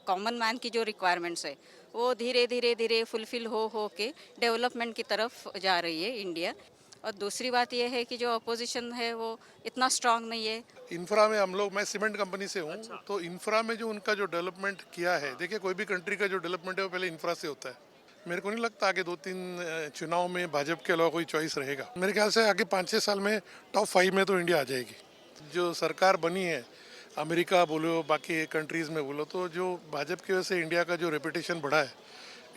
Common man की जो requirements है वो धीरे धीरे धीरे फुलफिल हो के डेवलपमेंट की तरफ जा रही है इंडिया। और दूसरी बात यह है कि जो अपोजिशन है वो इतना स्ट्रांग नहीं है। इंफ्रा में हम लोग, मैं सीमेंट कंपनी से हूँ। तो इंफ्रा में जो उनका जो डेवलपमेंट किया है, देखिए कोई भी कंट्री का जो डेवलपमेंट है वो पहले इंफ्रा से होता है। मेरे को नहीं लगता आगे 2-3 चुनाव में भाजपा के अलावा कोई चॉइस रहेगा। मेरे ख्याल से आगे 5-6 साल में टॉप 5 में तो इंडिया आ जाएगी। जो सरकार बनी है, अमेरिका बोलो बाकी कंट्रीज़ में बोलो, तो जो भाजपा की वजह से इंडिया का जो रेपुटेशन बढ़ा है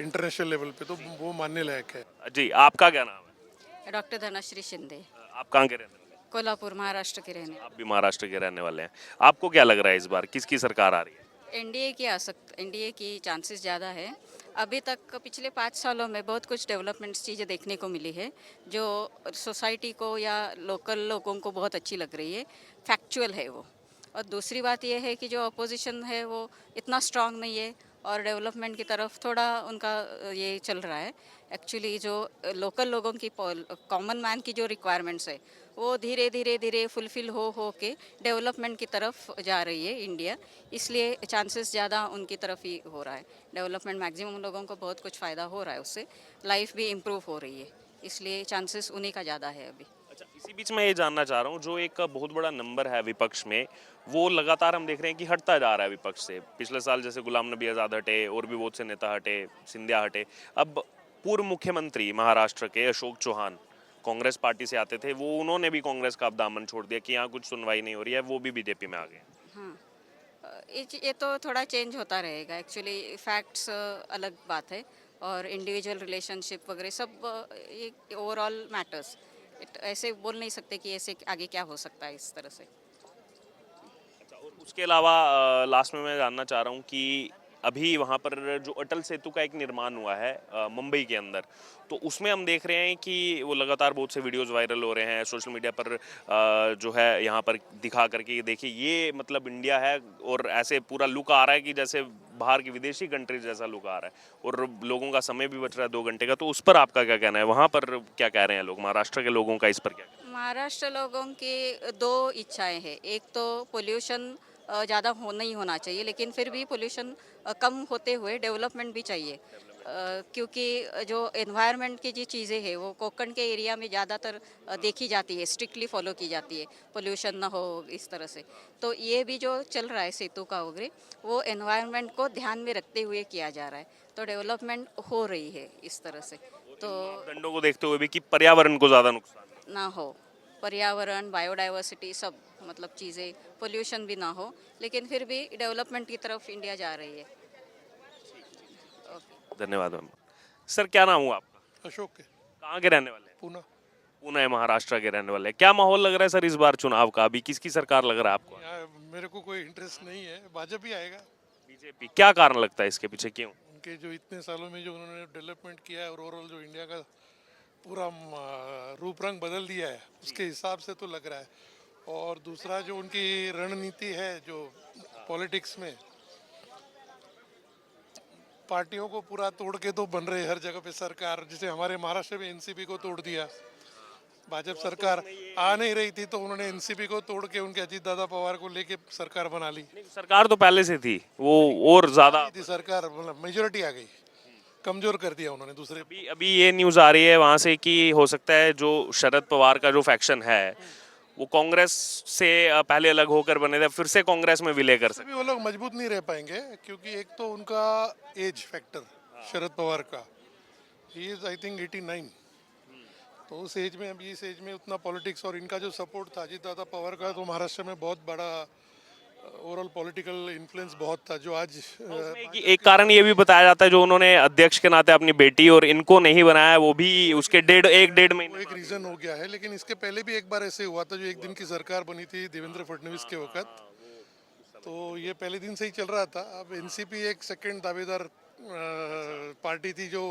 इंटरनेशनल लेवल पे, तो वो मानने लायक है। जी, आपका क्या नाम है? डॉक्टर धनश्री शिंदे, आप कहाँ के रहने वाले कोल्हापुर महाराष्ट्र के रहने। हैं? आप भी महाराष्ट्र के रहने वाले हैं। आपको क्या लग रहा है इस बार किसकी सरकार आ रही है? एनडीए की चांसेस ज़्यादा है। अभी तक पिछले 5 सालों में बहुत कुछ डेवलपमेंट्स चीज़ें देखने को मिली है जो सोसाइटी को या लोकल लोगों को बहुत अच्छी लग रही है, फैक्चुअल है वो। और दूसरी बात यह है कि जो अपोजिशन है वो इतना स्ट्रांग नहीं है और डेवलपमेंट की तरफ थोड़ा उनका ये चल रहा है। एक्चुअली जो लोकल लोगों की, कॉमन मैन की जो रिक्वायरमेंट्स है वो धीरे धीरे धीरे फुलफिल हो के डेवलपमेंट की तरफ जा रही है इंडिया। इसलिए चांसेस ज़्यादा उनकी तरफ ही हो रहा है। डेवलपमेंट मैक्सिमम लोगों को बहुत कुछ फ़ायदा हो रहा है उससे, लाइफ भी इम्प्रूव हो रही है, इसलिए चांसेस उन्हीं का ज़्यादा है अभी। अच्छा, इसी बीच मैं ये जानना चाह रहा हूँ, जो एक बहुत बड़ा नंबर है विपक्ष में, वो लगातार हम देख रहे हैं कि हटता जा रहा है विपक्ष से। पिछले साल जैसे गुलाम नबी आज़ाद हटे और भी बहुत से नेता हटे, सिंधिया हटे। अब पूर्व मुख्यमंत्री महाराष्ट्र के अशोक चौहान कांग्रेस पार्टी से आते थे, वो उन्होंने भी कांग्रेस का अब दामन छोड़ दिया कि यहाँ कुछ सुनवाई नहीं हो रही है, वो भी बीजेपी में आ गए। हाँ, ये तो थोड़ा चेंज होता रहेगा। एक्चुअली फैक्ट्स अलग बात है और इंडिविजुअल रिलेशनशिप वगैरह सब ये ओवरऑल मैटर्स। ऐसे बोल नहीं सकते कि ऐसे आगे क्या हो सकता है इस तरह से। अच्छा, और उसके अलावा लास्ट में मैं जानना चाह रहा हूँ कि अभी वहाँ पर जो अटल सेतु का एक निर्माण हुआ है मुंबई के अंदर, तो उसमें हम देख रहे हैं कि वो लगातार बहुत से वीडियोस वायरल हो रहे हैं सोशल मीडिया पर, जो है यहाँ पर दिखा करके ये देखिए ये मतलब इंडिया है, और ऐसे पूरा लुक आ रहा है कि जैसे बाहर की विदेशी कंट्री जैसा लुक आ रहा है, और लोगों का समय भी बच रहा है 2 घंटे का। तो उस पर आपका क्या कहना है? वहाँ पर क्या कह रहे हैं लोग, महाराष्ट्र के लोगों का इस पर क्या कहना महाराष्ट्र लोगों की दो इच्छाएं हैं। एक तो पोल्यूशन ज़्यादा नहीं होना चाहिए, लेकिन फिर भी पोल्यूशन कम होते हुए डेवलपमेंट भी चाहिए। क्योंकि जो एनवायरनमेंट की जो चीज़ें हैं वो कोंकण के एरिया में ज़्यादातर देखी जाती है, स्ट्रिक्टली फॉलो की जाती है, पोल्यूशन ना हो इस तरह से। तो ये भी जो चल रहा है सेतु का वगैरह, वो एनवायरनमेंट को ध्यान में रखते हुए किया जा रहा है, तो डेवलपमेंट हो रही है इस तरह से। तो है? मापदंडों को देखते हुए भी कि पर्यावरण को ज़्यादा नुकसान ना हो, पर्यावरण, बायोडाइवर्सिटी सब, मतलब चीज़ें, पोल्यूशन भी ना हो, लेकिन फिर भी डेवलपमेंट की तरफ इंडिया जा रही है। हो। धन्यवाद मैम। सर, क्या नाम हुआ आपका? अशोक के कहाँ के रहने वाले हैं? पूना। पुणे, महाराष्ट्र के रहने वाले हैं। क्या माहौल लग रहा है सर इस बार चुनाव का? अभी किसकी सरकार लग रहा है आपको? यहाँ मेरे को कोई इंटरेस्ट नहीं है, भाजपा ही आएगा। बीजेपी। क्या कारण लगता है इसके पीछे, क्यों? उनके जो इतने सालों में जो उन्होंने डेवलपमेंट किया है और ओवरऑल जो इंडिया का पूरा रूप रंग बदल दिया है, उसके हिसाब से तो लग रहा है। और दूसरा जो उनकी रणनीति है जो पॉलिटिक्स में, पार्टियों को पूरा तोड़ के तो बन रहे हर जगह पे सरकार। जैसे हमारे महाराष्ट्र में एनसीपी को तोड़ दिया, भाजपा सरकार आ नहीं रही थी तो उन्होंने एनसीपी को तोड़ के उनके अजीत दादा पवार को लेके सरकार बना ली। नहीं, सरकार तो पहले से थी वो, और ज्यादा। थी सरकार, मतलब मेजोरिटी आ गई, कमजोर कर दिया उन्होंने दूसरे। अभी अभी ये न्यूज आ रही है वहां से कि हो सकता है जो शरद पवार का जो फैक्शन है वो कांग्रेस से पहले अलग होकर बने थे, फिर से कांग्रेस में विलय कर सकते। अभी वो लोग मजबूत नहीं रह पाएंगे, क्योंकि एक तो उनका एज फैक्टर, शरद पवार का, ही इज आई थिंक 89। तो उस एज में, अभी इस एज में उतना पॉलिटिक्स, और इनका जो सपोर्ट था अजीत दादा पवार का, तो महाराष्ट्र में बहुत बड़ा ओवरऑल पॉलिटिकल इन्फ्लुएंस बहुत था, जो आज एक कारण ये भी बताया जाता है जो उन्होंने अध्यक्ष के नाते अपनी बेटी और इनको नहीं बनाया, वो भी उसके 1.5 वो महीने एक रीजन हो गया है। लेकिन इसके पहले भी एक बार ऐसे हुआ था, जो एक दिन की सरकार बनी थी देवेंद्र फडणवीस के वक्त, तो ये पहले दिन से ही चल रहा था। अब एनसीपी एक सेकंड दावेदार पार्टी थी जो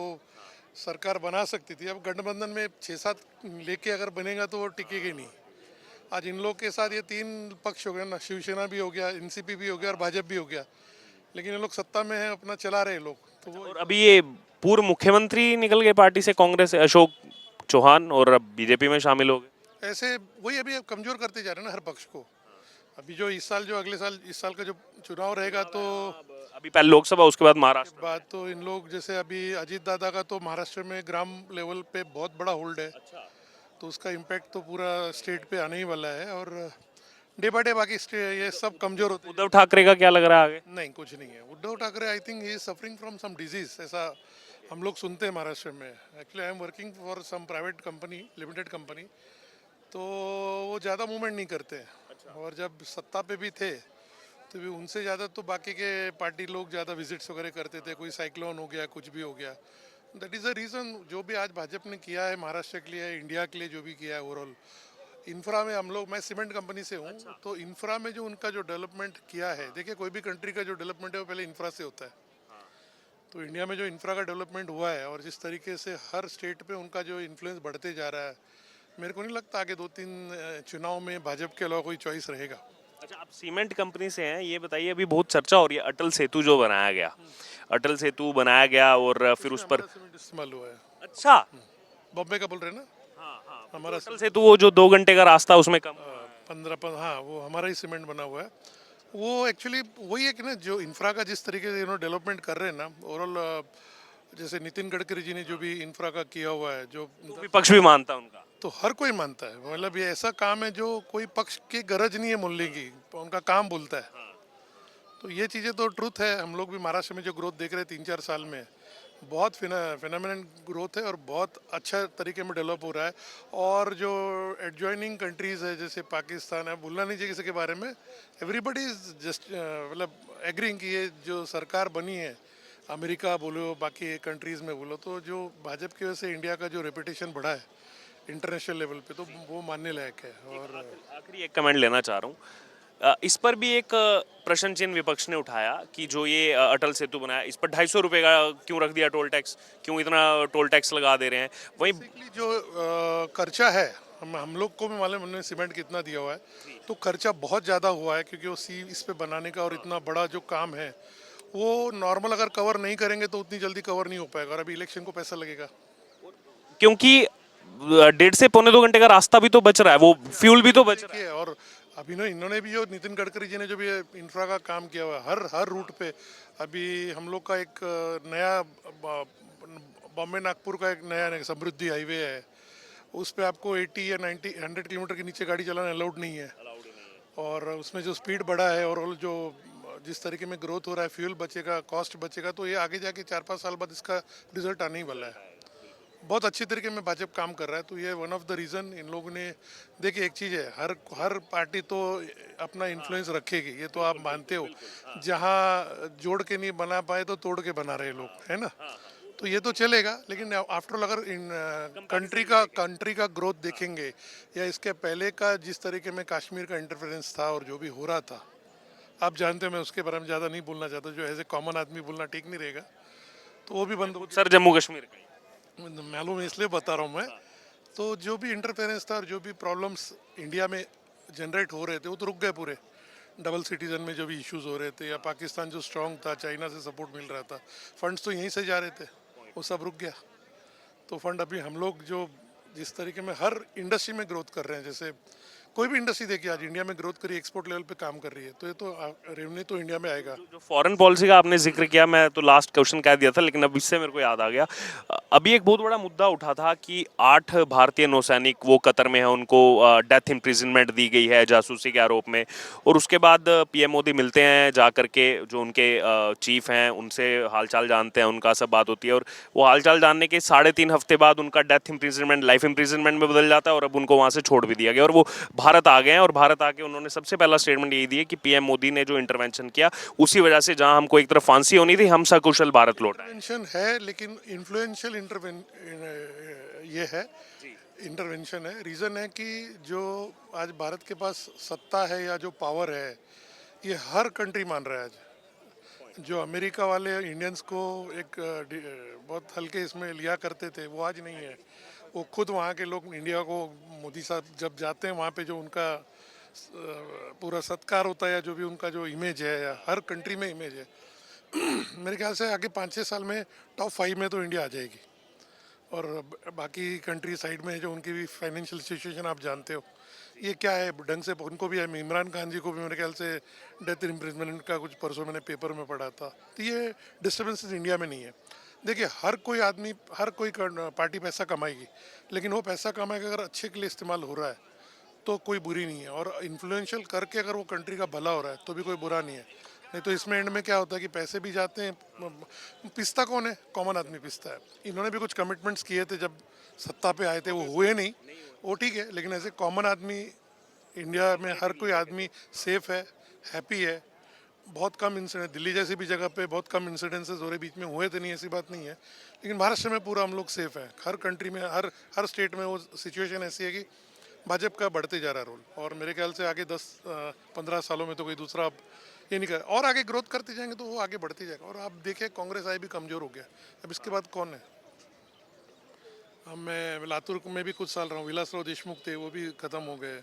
सरकार बना सकती थी। अब गठबंधन में 6-7 लेके अगर बनेगा तो वो टिकेगी नहीं। आज इन लोग के साथ ये 3 पक्ष हो गए ना, शिवसेना भी हो गया, एनसीपी भी हो गया और भाजपा भी हो गया, लेकिन ये लोग सत्ता में है, अपना चला रहे लोग। तो वो और अभी ये पूर्व मुख्यमंत्री निकल गए पार्टी से, कांग्रेस से, अशोक चौहान, और अब बीजेपी में शामिल हो गए। ऐसे वही अभी कमजोर करते जा रहे हैं ना हर पक्ष को। अभी जो इस साल, जो अगले साल, इस साल का जो चुनाव रहेगा तो अभी पहले लोकसभा, उसके बाद महाराष्ट्र। बात तो इन लोग, जैसे अभी अजीत दादा का तो महाराष्ट्र में ग्राम लेवल पे बहुत बड़ा होल्ड है, तो उसका इम्पैक्ट तो पूरा स्टेट पे आने ही वाला है। और डे बाय डे बाकी ये सब कमजोर होते उद्धव ठाकरे का क्या लग रहा है आगे? नहीं, कुछ नहीं है। Uddhav Thackeray I think he is suffering from some disease, ऐसा हम लोग सुनते हैं महाराष्ट्र में। Actually I am working for some private company, limited company, तो वो ज़्यादा मूवमेंट नहीं करते हैं। और जब सत्ता पे भी थे तो भी उनसे ज़्यादा तो बाकी के पार्टी लोग ज़्यादा विजिट्स वगैरह करते थे। कोई साइक्लोन हो गया, कुछ भी हो गया। दैट इज़ द रीज़न जो भी आज भाजपा ने किया है महाराष्ट्र के लिए, इंडिया के लिए जो भी किया है ओवरऑल। इंफ्रा में हम लोग, मैं सीमेंट कंपनी से हूँ, तो इंफ्रा में जो उनका जो डेवलपमेंट किया है, देखिए कोई भी कंट्री का जो डेवलपमेंट है वो पहले इंफ्रा से होता है। तो इंडिया में जो इंफ्रा का डेवलपमेंट हुआ है और जिस तरीके से हर स्टेट पे उनका जो इन्फ्लुएंस बढ़ते जा रहा है, मेरे को नहीं लगता आगे 2-3 चुनाव में भाजपा के अलावा कोई चॉइस रहेगा। अच्छा, आप सीमेंट कंपनी से हैं, ये बताइए, अभी बहुत चर्चा हो रही है अटल सेतु जो बनाया गया, अटल सेतु बनाया गया और फिर उस पर। हमारा सीमेंट इस्तेमाल हुआ है। अच्छा। बॉम्बे का बोल रहे हैं ना? हमारा अटल सेतु वो जो 2 घंटे का रास्ता उसमें कम। 15, हाँ, वो हमारा ही सीमेंट बना हुआ है। वो एक्चुअली वही है कि ना, जो इंफ्रा का जिस तरीके से डेवलपमेंट कर रहे हैं ना ओवरऑल, जैसे नितिन गडकरी जी ने जो भी इंफ्रा का किया हुआ है, जो तो विपक्ष भी मानता है उनका। तो हर कोई मानता है। मतलब ये ऐसा काम है जो कोई पक्ष की गरज नहीं है मूल्य की, उनका काम बोलता है। तो ये चीज़ें तो ट्रूथ है। हम लोग भी महाराष्ट्र में जो ग्रोथ देख रहे हैं 3-4 साल में, बहुत फिनोमिनल ग्रोथ है और बहुत अच्छा तरीके में डेवलप हो रहा है। और जो एडजॉइनिंग कंट्रीज़ है, जैसे पाकिस्तान है, भूलना नहीं चाहिए किसी के बारे में। एवरीबडी इज जस्ट मतलब एग्रीइंग कि ये जो सरकार बनी है, अमेरिका बोलो, बाकी कंट्रीज़ में बोलो, तो जो भाजपा की वजह से इंडिया का जो रेपुटेशन बढ़ा है इंटरनेशनल लेवल पे, तो वो मानने लायक है। और आखिरी एक कमेंट लेना चाह रहा हूँ, इस पर भी एक प्रश्न चिन्ह विपक्ष ने उठाया कि जो ये अटल सेतु बनाया, इस पर 250 रुपये का क्यों रख दिया टोल टैक्स, क्यों इतना टोल टैक्स लगा दे रहे हैं? वहीं बेसिकली जो खर्चा है, हम लोग को भी मालूम, हमने सीमेंट कितना दिया हुआ है, तो खर्चा बहुत ज़्यादा हुआ है, क्योंकि वो इस पे बनाने का और इतना बड़ा जो काम है, वो नॉर्मल अगर कवर नहीं करेंगे तो उतनी जल्दी कवर नहीं हो पाएगा। और अभी इलेक्शन को पैसा लगेगा। क्योंकि 1.5 से 2.25 घंटे का रास्ता भी तो बच रहा है, वो फ्यूल भी तो बच रहा है। देखिए, और अभी ना इन्होंने भी, जो नितिन गडकरी जी ने जो भी इंफ्रा का काम किया हुआ है हर रूट पे। अभी हम लोग का एक नया बॉम्बे नागपुर का एक नया समृद्धि हाईवे है, उस पे आपको 80 या 90 100 किलोमीटर के नीचे गाड़ी चलाना अलाउड नहीं है। और उसमें जो स्पीड बढ़ा है और जो जिस तरीके में ग्रोथ हो रहा है, फ्यूल बचेगा, कॉस्ट बचेगा, तो ये आगे जाके 4-5 साल बाद इसका रिजल्ट आने ही वाला है। बहुत अच्छी तरीके में भाजपा काम कर रहा है। तो ये वन ऑफ द रीज़न इन लोगों ने, देखिए एक चीज़ है, हर पार्टी तो अपना इन्फ्लुएंस रखेगी, ये तो आप मानते हो। जहाँ जोड़ के नहीं बना पाए तो तोड़ के बना रहे लोग, है ना? तो ये तो चलेगा, लेकिन आफ्टर ऑल अगर इन कंट्री का ग्रोथ देखेंगे, या इसके पहले का जिस तरीके में कश्मीर का इंटरफेरेंस था और जो भी हो रहा था, आप जानते हो, मैं उसके बारे में ज़्यादा नहीं बोलना चाहता, जो एज ए कॉमन आदमी बोलना ठीक नहीं रहेगा, तो वो भी बंद हो सर, जम्मू कश्मीर का मालूम है, इसलिए बता रहा हूँ मैं। तो जो भी इंटरफेरेंस था और जो भी प्रॉब्लम्स इंडिया में जनरेट हो रहे थे, वो तो रुक गए पूरे। डबल सिटीजन में जो भी इश्यूज हो रहे थे, या पाकिस्तान जो स्ट्रांग था, चाइना से सपोर्ट मिल रहा था, फंड्स तो यहीं से जा रहे थे, वो सब रुक गया। तो फंड अभी हम लोग जो जिस तरीके में हर इंडस्ट्री में ग्रोथ कर रहे हैं, जैसे कोई भी इंडस्ट्री देखिए आज इंडिया में ग्रोथ करी, एक्सपोर्ट लेवल पे काम कर रही है, तो ये तो रेवेन्यू तो इंडिया में आएगा। जो फॉरेन पॉलिसी का आपने जिक्र किया, मैं तो लास्ट क्वेश्चन कह दिया था, लेकिन अब इससे मेरे को याद आ गया। अभी एक बहुत बड़ा मुद्दा उठा था कि 8 भारतीय नौसैनिक वो कतर में है, उनको डेथ इम्प्रिजनमेंट दी गई है जासूसी के आरोप में। और उसके बाद पीएम मोदी मिलते हैं जा करके, जो उनके चीफ हैं उनसे हालचाल जानते हैं, उनका सब बात होती है, और वो हालचाल जानने के 3.5 हफ्ते बाद उनका डेथ इम्प्रिजनमेंट लाइफ इम्प्रिजनमेंट में बदल जाता है, और अब उनको वहाँ से छोड़ भी दिया गया, और वो भारत आ गए हैं। और भारत आके उन्होंने सबसे पहला स्टेटमेंट यही दिया कि पीएम मोदी ने जो इंटरवेंशन किया, उसी वजह से जहां हमको एक तरफ फांसी होनी थी, हम सकुशल भारत लौट आए। इंटरवेंशन है, लेकिन इन्फ्लुएंशियल ये है, इंटरवेंशन है। रीज़न है कि जो आज भारत के पास सत्ता है या जो पावर है, ये हर कंट्री मान रहा है आज। जो अमेरिका वाले इंडियंस को एक बहुत हल्के इसमें लिया करते थे, वो आज नहीं है। वो खुद वहाँ के लोग इंडिया को, मोदी साहब जब जाते हैं वहाँ पे, जो उनका पूरा सत्कार होता है, या जो भी उनका जो इमेज है, या हर कंट्री में इमेज है, मेरे ख्याल से आगे 5-6 साल में टॉप 5 में तो इंडिया आ जाएगी। और बाकी कंट्री साइड में जो उनकी भी फाइनेंशियल सिचुएशन आप जानते हो, ये क्या है ढंग से उनको भी है। इमरान खान जी को भी मेरे ख्याल से डेथ इम्प्रिजमेंट का कुछ परसों मैंने पेपर में पढ़ा था। तो ये डिस्टर्बेंसेस इंडिया में नहीं है। देखिए हर कोई आदमी हर कोई पार्टी पैसा कमाएगी, लेकिन वो पैसा कमाएगा अगर अच्छे के लिए इस्तेमाल हो रहा है तो कोई बुरी नहीं है, और इन्फ्लुएंशियल करके अगर वो कंट्री का भला हो रहा है तो भी कोई बुरा नहीं है। नहीं तो इसमें एंड में क्या होता है कि पैसे भी जाते हैं, पिसता कौन है? कॉमन आदमी पिसता है। इन्होंने भी कुछ कमिटमेंट्स किए थे जब सत्ता पे आए थे, वो हुए नहीं, वो ठीक है, लेकिन ऐसे कॉमन आदमी इंडिया में हर कोई आदमी सेफ है, हैप्पी है। बहुत कम इंसिडेंट, दिल्ली जैसी भी जगह पे बहुत कम इंसिडेंसेस हो रहे, बीच में हुए तो नहीं, ऐसी बात नहीं है, लेकिन महाराष्ट्र में पूरा हम लोग सेफ हैं। हर कंट्री में हर हर स्टेट में वो सिचुएशन ऐसी है कि भाजपा का बढ़ते जा रहा है रोल, और मेरे ख्याल से आगे 10-15 सालों में तो कोई दूसरा अब ये नहीं कर, और आगे ग्रोथ करते जाएंगे तो वो आगे बढ़ते जाएगा। और आप देखें कांग्रेस आई भी कमज़ोर हो गया, अब इसके बाद कौन है? अब मैं लातूर में भी कुछ साल रहा हूँ, विलासराव देशमुख थे, वो भी ख़त्म हो गए।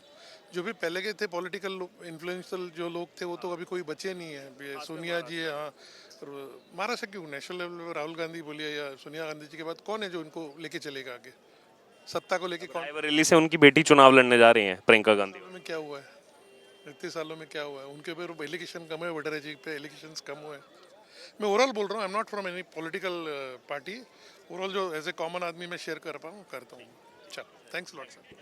जो भी पहले के थे पॉलिटिकल इन्फ्लुएंशियल जो लोग थे वो तो अभी कोई बचे नहीं है। ये सोनिया जी है, हाँ, महाराष्ट्र क्यों नेशनल लेवल पे राहुल गांधी बोलिए या सोनिया गांधी जी के बाद कौन है जो इनको लेके चलेगा आगे, सत्ता को लेके कौन? रायबरेली से उनकी बेटी चुनाव लड़ने जा रही हैं, प्रियंका गांधी। में क्या हुआ है? इतने सालों में क्या हुआ है? उनके ऊपर एलिगेशन कम है, वडेरा जी पे एलिगेशन कम हुए हैं। मैं ओवरऑल बोल रहा हूँ, I am not from any political party. Overall जो एज ए कॉमन आदमी मैं शेयर कर पाऊँ करता हूँ। चल, थैंक्स लॉट सर।